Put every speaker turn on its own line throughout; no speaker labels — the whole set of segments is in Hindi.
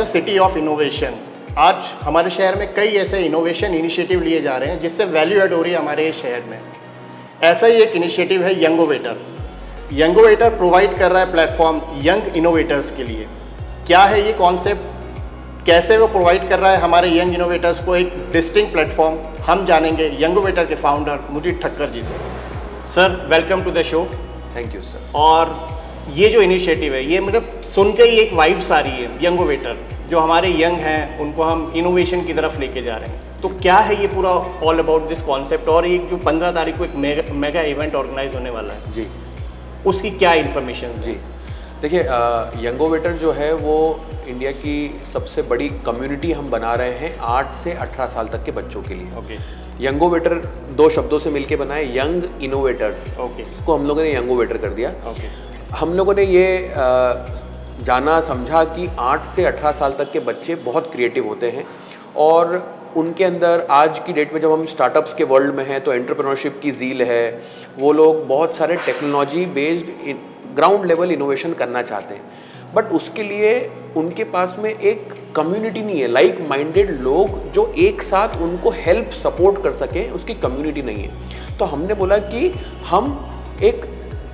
City of innovation. आज हमारे शहर में कई ऐसे इनोवेशन इनिशिएटिव लिए जा रहे हैं जिससे वैल्यू एड हो रही है हमारे शहर में। ऐसा ही एक इनिशिएटिव है यंगोवेटर। यंगोवेटर प्रोवाइड कर रहा है प्लेटफॉर्म यंग इनोवेटर्स के लिए। क्या है ये कॉन्सेप्ट, कैसे वो प्रोवाइड कर रहा है हमारे यंग इनोवेटर्स को एक डिस्टिंक्ट प्लेटफॉर्म, हम जानेंगे यंगोवेटर के फाउंडर मुजीब ठक्कर जी से। Sir welcome to the show.
Thank you sir.
और ये जो इनिशिएटिव है ये मतलब सुन के ही एक वाइब्स आ रही है, यंगोवेटर जो हमारे यंग हैं उनको हम इनोवेशन की तरफ लेके जा रहे हैं। तो क्या है ये पूरा ऑल अबाउट दिस कॉन्सेप्ट, और एक जो 15 तारीख को एक मेगा इवेंट ऑर्गेनाइज होने वाला है
जी,
उसकी क्या इन्फॉर्मेशन?
जी देखिए, यंगोवेटर जो है वो इंडिया की सबसे बड़ी कम्युनिटी हम बना रहे हैं 8 से 18 साल तक के बच्चों के लिए।
ओके।
यंगोवेटर दो शब्दों से मिलके बना है, यंग इनोवेटर्स।
ओके।
इसको हम लोगों ने यंगोवेटर कर दिया।
ओके।
हम लोगों ने ये जाना समझा कि 8 से 18 साल तक के बच्चे बहुत क्रिएटिव होते हैं और उनके अंदर आज की डेट में जब हम स्टार्टअप्स के वर्ल्ड में हैं तो एंटरप्रेन्योरशिप की ज़ील है। वो लोग बहुत सारे technology based ground level innovation करना चाहते हैं, बट उसके लिए उनके पास में एक कम्युनिटी नहीं है, लाइक माइंडेड लोग जो एक साथ उनको हेल्प सपोर्ट कर सकें, उसकी कम्युनिटी नहीं है। तो हमने बोला कि हम एक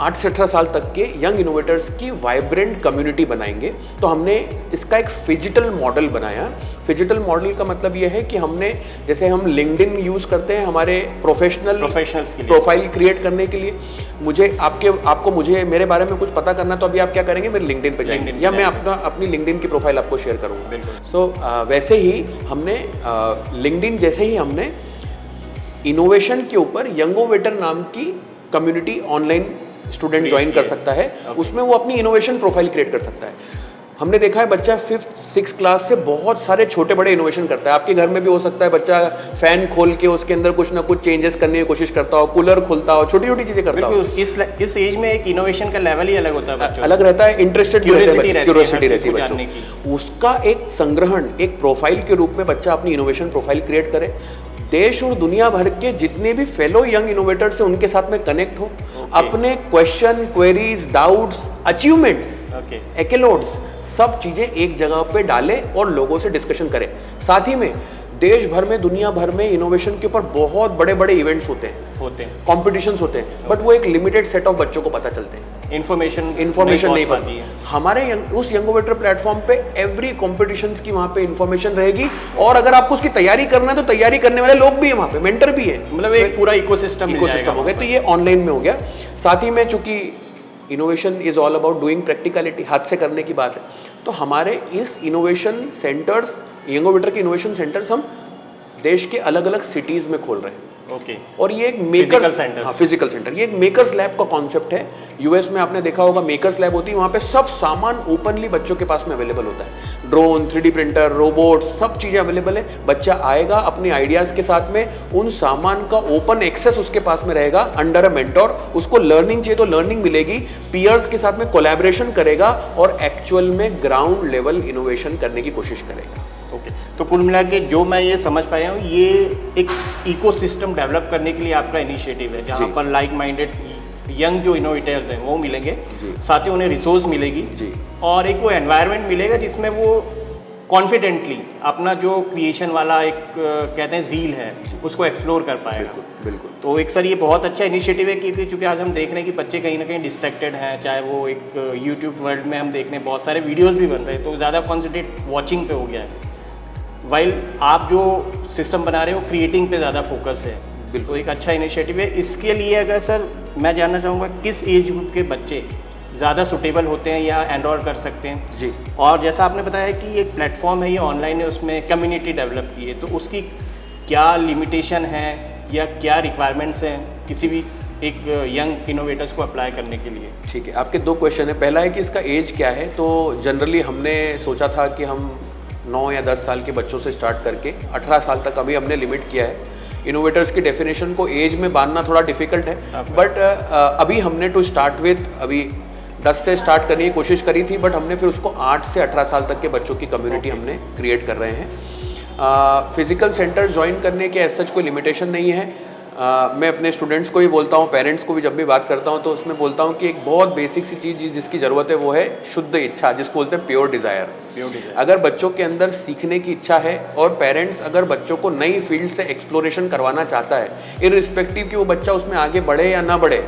8 से 18 साल तक के यंग इनोवेटर्स की वाइब्रेंट कम्युनिटी बनाएंगे। तो हमने इसका एक फिजिटल मॉडल बनाया। फिजिटल मॉडल का मतलब ये है कि हमने, जैसे हम लिंक्डइन यूज़ करते हैं हमारे प्रोफेशनल्स की प्रोफाइल क्रिएट करने के लिए, मुझे मेरे बारे में कुछ पता करना, तो अभी आप क्या करेंगे, मेरे लिंक्डइन पे जाएंगे या मैं अपनी लिंक्डइन की प्रोफाइल आपको शेयर करूँगा। सो वैसे ही हमने लिंक्डइन जैसे ही हमने इनोवेशन के ऊपर यंगोवेटर नाम की कम्युनिटी ऑनलाइन स्टूडेंट ज्वाइन कर सकता है। उसमें वो अपनी इनोवेशन प्रोफाइल क्रिएट कर सकता है। हमने देखा है बच्चा 5th 6th क्लास से बहुत सारे छोटे बड़े इनोवेशन करता है। आपके घर में भी हो सकता है बच्चा फैन खोल के उसके अंदर कुछ ना कुछ चेंजेस करने की कोशिश करता हो, कूलर खोलता हो, छोटी छोटी चीजें करता हो।
इस एज में एक इनोवेशन का लेवल ही अलग होता है,
अलग रहता है, इंटरेस्टेड क्यूरियोसिटी रहती है बच्चों
की।
उसका एक संग्रहण, एक प्रोफाइल के रूप में बच्चा अपनी इनोवेशन प्रोफाइल क्रिएट करे, देश और दुनिया भर के जितने भी फेलो यंग इनोवेटर्स हैं उनके साथ में कनेक्ट हो, अपने क्वेश्चन, क्वेरीज, डाउट्स, अचीवमेंट्स, एक्लोड्स, सब चीजें एक जगह पे डाले और लोगों से डिस्कशन करें। साथ ही में देश भर में, दुनिया भर में इनोवेशन के ऊपर बहुत बड़े बड़े इवेंट्स होते हैं, कॉम्पिटिशंस होते हैं, बट वो एक लिमिटेड सेट ऑफ बच्चों को पता चलते हैं, इन्फॉर्मेशन नहीं पाती है। हमारे उस यंगोवेटर प्लेटफॉर्म पे एवरी कॉम्पिटिशंस की वहां पे इन्फॉर्मेशन रहेगी, और अगर आपको उसकी तैयारी करना है तो तैयारी करने वाले लोग भी है वहां पे, मेंटर भी है,
मतलब एक पूरा इकोसिस्टम
हो गया। तो ये ऑनलाइन में हो गया। साथ ही में चूंकि innovation is all about doing practicality, हाथ से करने की बात है, तो हमारे इस इनोवेशन सेंटर्स, यंगोवेटर के इनोवेशन सेंटर्स हम देश के अलग अलग सिटीज में खोल रहे हैं।
ओके। और
ये एक फिजिकल सेंटर, ये एक मेकर्स लैब का कॉन्सेप्ट है। यूएस में आपने देखा होगा मेकर्स लैब होती है, वहाँ पे सब सामान ओपनली बच्चों के पास में अवेलेबल होता है, ड्रोन, 3D प्रिंटर, रोबोट, सब चीज़ें अवेलेबल है। बच्चा आएगा अपने आइडियाज़ के साथ में, उन सामान का ओपन एक्सेस उसके पास में रहेगा अंडर अ मेंटोर। उसको लर्निंग चाहिए तो लर्निंग मिलेगी, पीयर्स के साथ में कोलैबोरेशन करेगा और एक्चुअल में ग्राउंड लेवल इनोवेशन करने की कोशिश करेगा।
ओके। तो कुल मिला के जो मैं ये समझ पाया हूँ, ये एक इकोसिस्टम डेवलप करने के लिए आपका इनिशिएटिव है, जहाँ पर लाइक माइंडेड यंग जो इनोवेटर्स हैं वो मिलेंगे, साथ ही उन्हें रिसोर्स मिलेगी और एक वो एनवायरनमेंट मिलेगा जिसमें वो कॉन्फिडेंटली अपना जो क्रिएशन वाला एक कहते हैं ज़ील है उसको एक्सप्लोर कर पाएगा।
बिल्कुल।
तो एक सर ये बहुत अच्छा इनिशिएटिव है, क्योंकि चूँकि आज हम देख रहे हैं कि बच्चे कहीं ना कहीं डिस्ट्रैक्टेड हैं, चाहे वो एक यूट्यूब वर्ल्ड में हम देख रहे हैं बहुत सारे वीडियोज़ भी बन रहे हैं, तो ज़्यादा कॉन्सेंट्रेट वॉचिंग पे हो गया है, वाइल आप जो सिस्टम बना रहे हो क्रिएटिंग पे ज़्यादा फोकस है। बिल्कुल, एक अच्छा इनिशिएटिव है। इसके लिए अगर सर मैं जानना चाहूँगा किस एज ग्रुप के बच्चे ज़्यादा सुटेबल होते हैं या एनरोल कर सकते हैं
जी,
और जैसा आपने बताया कि एक प्लेटफॉर्म है, ये ऑनलाइन है, उसमें कम्युनिटी डेवलप की है, तो उसकी क्या लिमिटेशन है या क्या रिक्वायरमेंट्स हैं किसी भी एक यंग इनोवेटर्स को अप्लाई करने के लिए?
ठीक है, आपके दो क्वेश्चन है। पहला है कि इसका एज क्या है। तो जनरली हमने सोचा था कि हम 9 या 10 साल के बच्चों से स्टार्ट करके 18 साल तक अभी हमने लिमिट किया है। इनोवेटर्स की डेफिनेशन को एज में बांधना थोड़ा डिफिकल्ट है, बट अभी हमने टू स्टार्ट विथ अभी 10 से स्टार्ट करने की कोशिश करी थी, बट हमने फिर उसको 8 से 18 साल तक के बच्चों की कम्युनिटी हमने क्रिएट कर रहे हैं। फिजिकल सेंटर ज्वाइन करने के एज सच कोई लिमिटेशन नहीं है। मैं अपने स्टूडेंट्स को भी बोलता हूँ, पेरेंट्स को भी जब भी बात करता हूँ तो उसमें बोलता हूँ कि एक बहुत बेसिक सी चीज़ जिसकी ज़रूरत है वो है शुद्ध इच्छा, जिसको बोलते हैं प्योर डिज़ायर। अगर बच्चों के अंदर सीखने की इच्छा है और पेरेंट्स अगर बच्चों को नई फील्ड से एक्सप्लोरेशन करवाना चाहता है, इररिस्पेक्टिव कि वो बच्चा उसमें आगे बढ़े या ना बढ़े,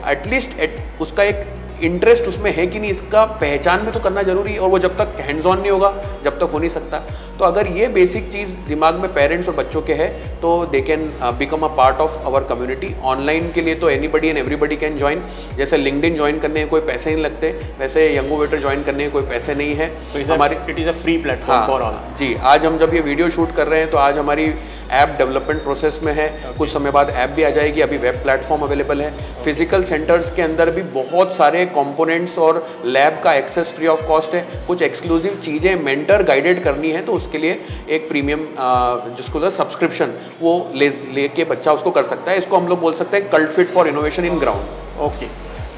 एटलीस्ट उसका एक इंटरेस्ट उसमें है कि नहीं, इसका पहचान में तो करना जरूरी है। और वो जब तक हैंड्स ऑन नहीं होगा जब तक हो नहीं सकता। तो अगर ये बेसिक चीज़ दिमाग में पेरेंट्स और बच्चों के है तो they can become a part of our community. Online के लिए तो anybody and everybody can join. जैसे लिंक्डइन ज्वाइन करने में कोई पैसे नहीं लगते, वैसे यंगोवेटर ज्वाइन करने में कोई पैसे नहीं है।
हमारी it is a free platform for all.
जी, आज हम जब ये वीडियो शूट कर रहे हैं तो आज हमारी ऐप डेवलपमेंट प्रोसेस में है। कुछ समय बाद ऐप भी आ जाएगी। अभी वेब प्लेटफॉर्म अवेलेबल है। फिजिकल सेंटर्स के अंदर भी बहुत सारे कंपोनेंट्स और लैब का एक्सेस फ्री ऑफ कॉस्ट है। कुछ एक्सक्लूसिव चीज़ें मेंटर गाइडेड करनी है तो उसके लिए एक प्रीमियम जिसको सब्सक्रिप्शन वो लेके बच्चा उसको कर सकता है। इसको हम लोग बोल सकते हैं cult fit for innovation in ground.
Okay,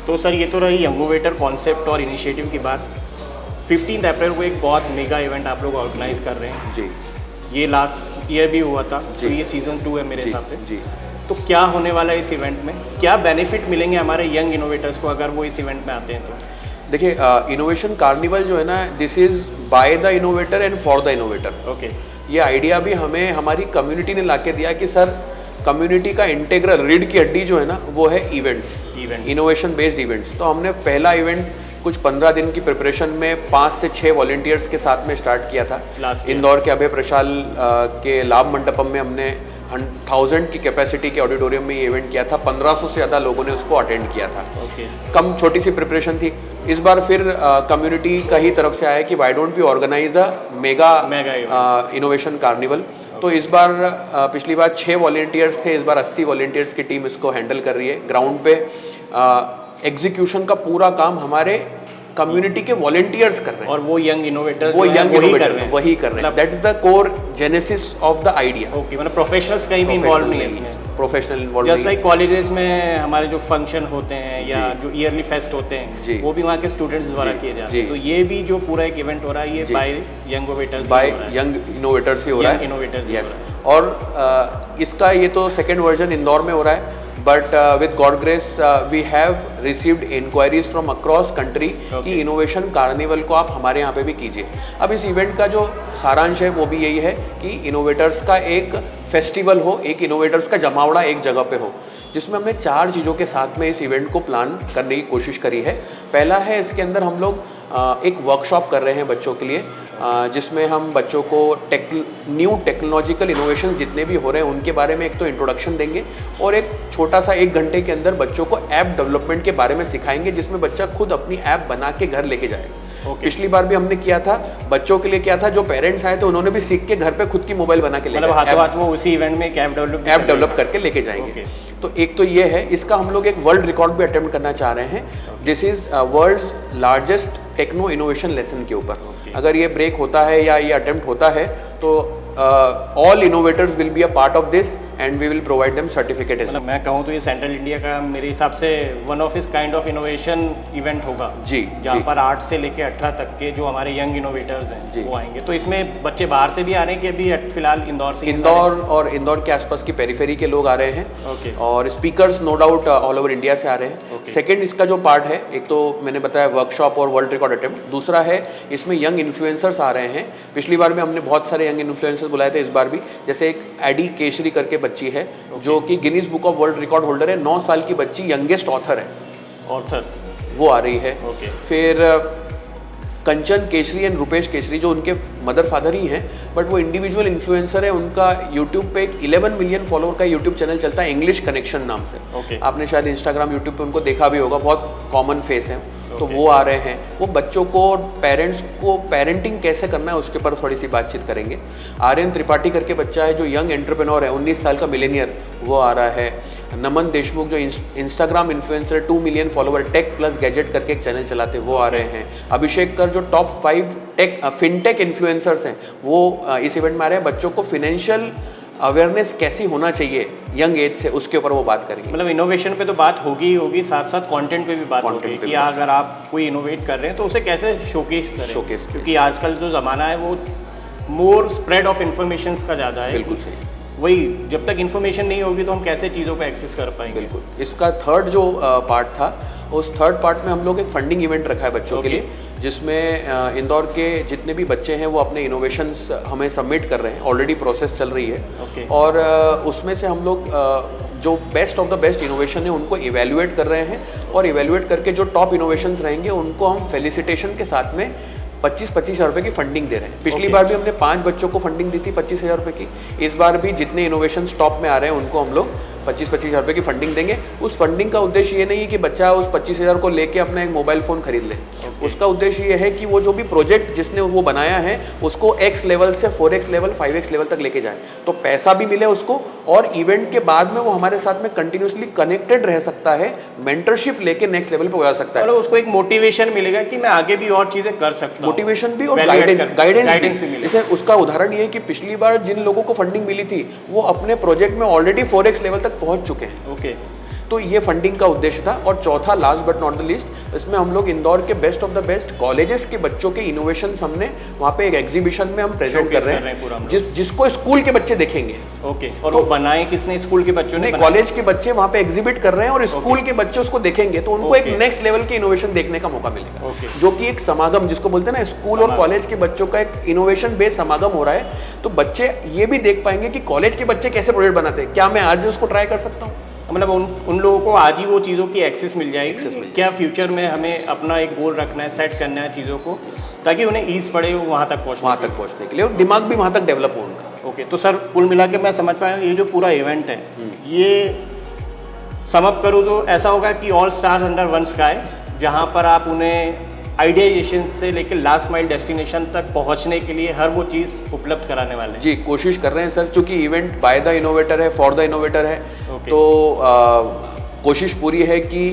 तो सर ये तो रही यंगोवेटर कॉन्सेप्ट और इनिशिएटिव की बात। 15 अप्रैल को एक बहुत मेगा इवेंट आप लोग ऑर्गेनाइज कर रहे हैं।
जी,
ये लास्ट ईयर भी हुआ था, तो ये सीजन 2 है मेरे हिसाब से।
जी,
तो क्या होने वाला है इस इवेंट में? क्या बेनिफिट मिलेंगे हमारे यंग इनोवेटर्स को अगर वो इस इवेंट में आते हैं तो?
देखिए, इनोवेशन कार्निवल जो है ना, this is by the innovator and for the innovator.
Okay,
ये आइडिया भी हमें हमारी कम्युनिटी ने लाके दिया कि सर कम्युनिटी का इंटेग्रल रीढ़ की हड्डी जो है ना वो है इवेंट्स, इनोवेशन बेस्ड इवेंट्स। तो हमने पहला इवेंट कुछ 15 दिन की प्रिपरेशन में 5 से 6 वॉलंटियर्स के साथ में स्टार्ट किया था। इंदौर के अभय प्रशाल के लाभ मंडपम में हमने 1000 की कैपेसिटी के ऑडिटोरियम में ये इवेंट किया था। 1500 से ज़्यादा लोगों ने उसको अटेंड किया था। कम छोटी सी प्रिपरेशन थी। इस बार फिर कम्युनिटी का ही तरफ से आया कि why don't we organise a mega innovation carnival. तो इस बार पिछली बार 6 वॉलंटियर्स थे, इस बार 80 वॉलंटियर्स की टीम इसको हैंडल कर रही है। ग्राउंड पे एग्जीक्यूशन का पूरा काम हमारे कम्युनिटी के वॉलंटियर्स कर रहे हैं
और वो यंग इनोवेटर्स
वही कर रहे हैं। That is the core genesis of the idea.
Okay, मतलब प्रोफेशनल्स कहीं भी इन्वॉल्व नहीं है इसमें?
Professional involve
just like colleges में हमारे जो फंक्शन होते हैं या जो ईयरली फेस्ट होते हैं वो भी वहाँ के स्टूडेंट्स द्वारा किए जाते हैं। तो ये भी जो पूरा एक इवेंट हो रहा है ये बाय यंग
इनोवेटर्स ही हो रहा है। यस, और इसका ये तो सेकेंड वर्जन इंदौर में हो रहा है। But with God grace we have received inquiries from across country कि इनोवेशन कार्निवल को आप हमारे यहाँ पे भी कीजिए। अब इस इवेंट का जो सारांश है वो भी यही है कि इनोवेटर्स का एक फेस्टिवल हो, एक इनोवेटर्स का जमावड़ा एक जगह पे हो, जिसमें हमने 4 चीज़ों के साथ में इस इवेंट को प्लान करने की कोशिश करी है। पहला है, इसके अंदर हम लोग एक वर्कशॉप कर रहे हैं बच्चों के लिए, जिसमें हम बच्चों को न्यू टेक्नोलॉजिकल इनोवेशन जितने भी हो रहे हैं उनके बारे में एक तो इंट्रोडक्शन देंगे और एक छोटा सा 1 घंटे के अंदर बच्चों को ऐप डेवलपमेंट के बारे में सिखाएंगे, जिसमें बच्चा खुद अपनी ऐप बना के घर लेके जाएगा। पिछली बार भी हमने किया था, बच्चों के लिए किया था, जो पेरेंट्स आए थे उन्होंने भी सीख के घर पे खुद की मोबाइल बना के
मतलब हाथों हाथ वो उसी इवेंट में एक ऐप
डेवलप करके लेके जाएंगे। तो एक तो ये है, इसका हम लोग एक वर्ल्ड रिकॉर्ड भी अटेम्प्ट करना चाह रहे हैं। This is world's largest techno innovation lesson के ऊपर। अगर ये ब्रेक होता है या ये अटेम्प्ट होता है तो all innovators will be a part of this and we will provide them certificate.
मतलब मैं कहूँ तो ये सेंट्रल इंडिया का मेरे हिसाब से वन ऑफ इस काइंड ऑफ इनोवेशन इवेंट होगा
जी,
जहाँ पर 8 से लेके 18 तक के जो हमारे यंग इनोवेटर्स हैं वो आएंगे। तो इसमें बच्चे बाहर से भी आ रहे हैं कि अभी फिलहाल इंदौर से?
इंदौर के आसपास की पेरिफेरी के लोग आ रहे हैं और speakers no doubt all over India से आ रहे हैं। सेकेंड इसका जो पार्ट है, एक तो मैंने बताया वर्कशॉप और वर्ल्ड रिकॉर्ड अटेम्प्ट, दूसरा है इसमें यंग इन्फ्लुएंसर्स आ रहे हैं। पिछली बार भी हमने बहुत सारे यंग इन्फ्लुएंसर्स बुलाए थे, इस बार भी जैसे एक एडी केशरी करके बच्ची है जो कि Guinness book of world record holder है। 9 साल की बच्ची, यंगेस्ट ऑथर है, वो आ रही है। फिर कंचन केसरी एंड रुपेश केसरी जो उनके मदर फादर ही हैं, बट वो इंडिविजुअल इन्फ्लुएंसर है। उनका यूट्यूब पे एक 11 मिलियन फॉलोअर का यूट्यूब चैनल चलता है, इंग्लिश कनेक्शन नाम से। आपने शायद इंस्टाग्राम यूट्यूब पे उनको देखा भी होगा, बहुत कॉमन फेस है। तो वो आ रहे हैं, वो बच्चों को, पेरेंट्स को पेरेंटिंग कैसे करना है उसके ऊपर थोड़ी सी बातचीत करेंगे। आर्यन त्रिपाठी करके बच्चा है जो यंग एंटरप्रेन्योर है, 19 साल का मिलेनियर, वो आ रहा है। नमन देशमुख जो Instagram influencer 2 million follower tech plus gadget करके एक चैनल चलाते हैं, वो आ रहे हैं। अभिषेक कर जो टॉप 5 फिनटेक इन्फ्लुएंसर्स हैं वो इस इवेंट में आ रहे हैं। बच्चों को फिनेंशियल अवेयरनेस कैसी होना चाहिए यंग एज से, उसके ऊपर वो बात करेंगे।
मतलब इनोवेशन पे तो बात होगी, साथ साथ कंटेंट पे भी बात होगी कि अगर आप कोई इनोवेट कर रहे हैं तो उसे कैसे शोकेस करें, क्योंकि आजकल जो ज़माना है वो मोर स्प्रेड ऑफ इन्फॉर्मेशन का ज़्यादा है।
बिल्कुल सही।
वही जब तक इन्फॉर्मेशन नहीं होगी तो हम कैसे चीज़ों को एक्सेस कर पाएंगे।
बिल्कुल। इसका थर्ड जो पार्ट था, उस थर्ड पार्ट में हम लोग एक फंडिंग इवेंट रखा है बच्चों के लिए, जिसमें इंदौर के जितने भी बच्चे हैं वो अपने इनोवेशंस हमें सबमिट कर रहे हैं, ऑलरेडी प्रोसेस चल रही है। और उसमें से हम लोग जो best of the best innovation है उनको इवेल्युएट कर रहे हैं, और इवेल्युएट करके जो टॉप इनोवेशंस रहेंगे उनको हम फेलिसिटेशन के साथ में 25-25 हज़ार रुपये की फंडिंग दे रहे हैं। पिछली बार भी हमने 5 बच्चों को फंडिंग दी थी 25 हज़ार रुपये की। इस बार भी जितने इनोवेशन टॉप में आ रहे हैं उनको हम लोग 25-25 हज़ार रुपये की फंडिंग देंगे। उस फंडिंग का उद्देश्य ये नहीं है कि बच्चा उस 25 हज़ार को लेके अपना एक मोबाइल फ़ोन खरीद ले। उसका उद्देश्य ये है कि वो जो भी प्रोजेक्ट जिसने वो बनाया है उसको X लेवल से 4X लेवल 5X लेवल तक लेके जाए, तो पैसा भी मिले उसको, और इवेंट के बाद में वो हमारे साथ में कंटिन्यूसली कनेक्टेड रह सकता है, मेंटरशिप लेके नेक्स्ट लेवल पे जा सकता है।
मतलब उसको एक मोटिवेशन मिलेगा कि मैं आगे भी और चीज़ें कर सकता हूँ।
मोटिवेशन भी और गाइडेंस भी। जैसे उसका उदाहरण ये है कि पिछली बार जिन लोगों को फंडिंग मिली थी वो अपने प्रोजेक्ट में ऑलरेडी 4X लेवल तक पहुंच चुके हैं। तो ये फंडिंग का उद्देश्य था। और चौथा, last but not the list, इसमें हम लोग इंदौर के best of the best colleges के बच्चों के इनोवेशन हमने वहाँ पे एक एग्जीबिशन में हम प्रेजेंट कर रहे हैं, जिसको स्कूल के बच्चे देखेंगे।
और वो बनाए किसने? स्कूल के बच्चों ने,
कॉलेज के बच्चे वहाँ पे एग्जिबिट कर रहे हैं और स्कूल के बच्चे उसको देखेंगे, तो उनको एक नेक्स्ट लेवल के इनोवेशन देखने का मौका मिलेगा, जो कि एक समागम जिसको बोलते हैं ना, स्कूल और कॉलेज के बच्चों का एक इनोवेशन बेस्ड समागम हो रहा है। तो बच्चे ये भी देख पाएंगे कि कॉलेज के बच्चे कैसे प्रोजेक्ट बनाते हैं, क्या मैं आज उसको ट्राई कर सकता हूँ।
मतलब उन लोगों को आज ही वो चीज़ों की एक्सेस मिल जाएगी। क्या फ्यूचर में हमें अपना एक गोल रखना है, सेट करना है चीज़ों को, ताकि उन्हें ईज पड़े वहाँ तक पहुँचने
के लिए, और दिमाग भी वहाँ तक डेवलप हो उनका।
तो सर कुल मिला के मैं समझ पाया ये जो पूरा इवेंट है, ये समअप करूँ तो ऐसा होगा कि all stars under one sky, जहाँ पर आप उन्हें आइडियाइजेशन से लेकर लास्ट माइल डेस्टिनेशन तक पहुंचने के लिए हर वो चीज़ उपलब्ध कराने वाले हैं।
जी, कोशिश कर रहे हैं सर, चूंकि इवेंट बाय द इनोवेटर है, फॉर द इनोवेटर है। तो कोशिश पूरी है कि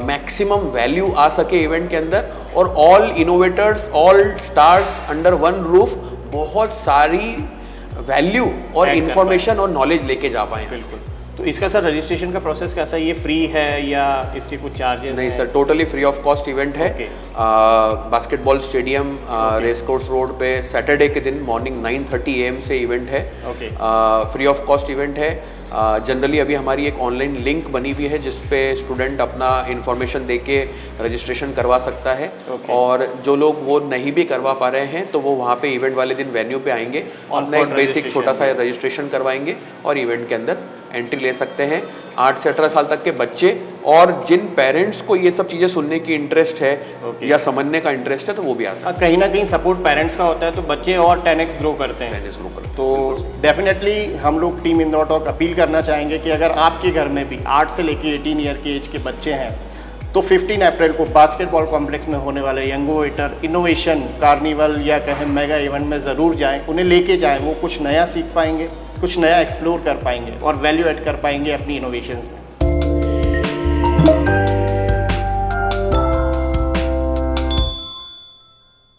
मैक्सिमम वैल्यू आ सके इवेंट के अंदर, और all innovators, all stars under one roof बहुत सारी वैल्यू और इंफॉर्मेशन और नॉलेज लेके जा पाए।
बिल्कुल। तो इसका सर रजिस्ट्रेशन का प्रोसेस कैसा है? ये फ्री है या इसके कुछ चार्जेस?
नहीं sir, totally free of cost event है। Basketball stadium race course road पे सैटरडे के दिन मॉर्निंग 9:30 AM से इवेंट है। फ्री ऑफ कॉस्ट इवेंट है। जनरली अभी हमारी एक ऑनलाइन लिंक बनी हुई है जिस पे स्टूडेंट अपना इन्फॉर्मेशन देके रजिस्ट्रेशन करवा सकता है। और जो लोग वो नहीं भी करवा पा रहे हैं तो वो वहाँ पे इवेंट वाले दिन वेन्यू पे आएंगे, अपना एक बेसिक छोटा सा रजिस्ट्रेशन करवाएंगे और इवेंट के अंदर एंट्री ले सकते हैं। 8 से 18 साल तक के बच्चे, और जिन पेरेंट्स को ये सब चीज़ें सुनने की इंटरेस्ट है या समझने का इंटरेस्ट है तो वो भी आ सकते हैं।
कहीं ना कहीं सपोर्ट पेरेंट्स का होता है तो बच्चे और 10x ग्रो करते हैं। तो डेफिनेटली हम लोग टीम इंदौर टॉक अपील करना चाहेंगे कि अगर आपके घर में भी 8 से लेकर 18 ईयर के एज के बच्चे हैं तो 15 अप्रैल को बास्केटबॉल कॉम्प्लेक्स में होने वाले यंगोवेटर इनोवेशन कार्निवल या कहें मेगा इवेंट में ज़रूर जाएं, उन्हें लेके जाएं। वो कुछ नया सीख पाएंगे, कुछ नया एक्सप्लोर कर पाएंगे और वैल्यू ऐड कर पाएंगे अपनी इनोवेशंस में।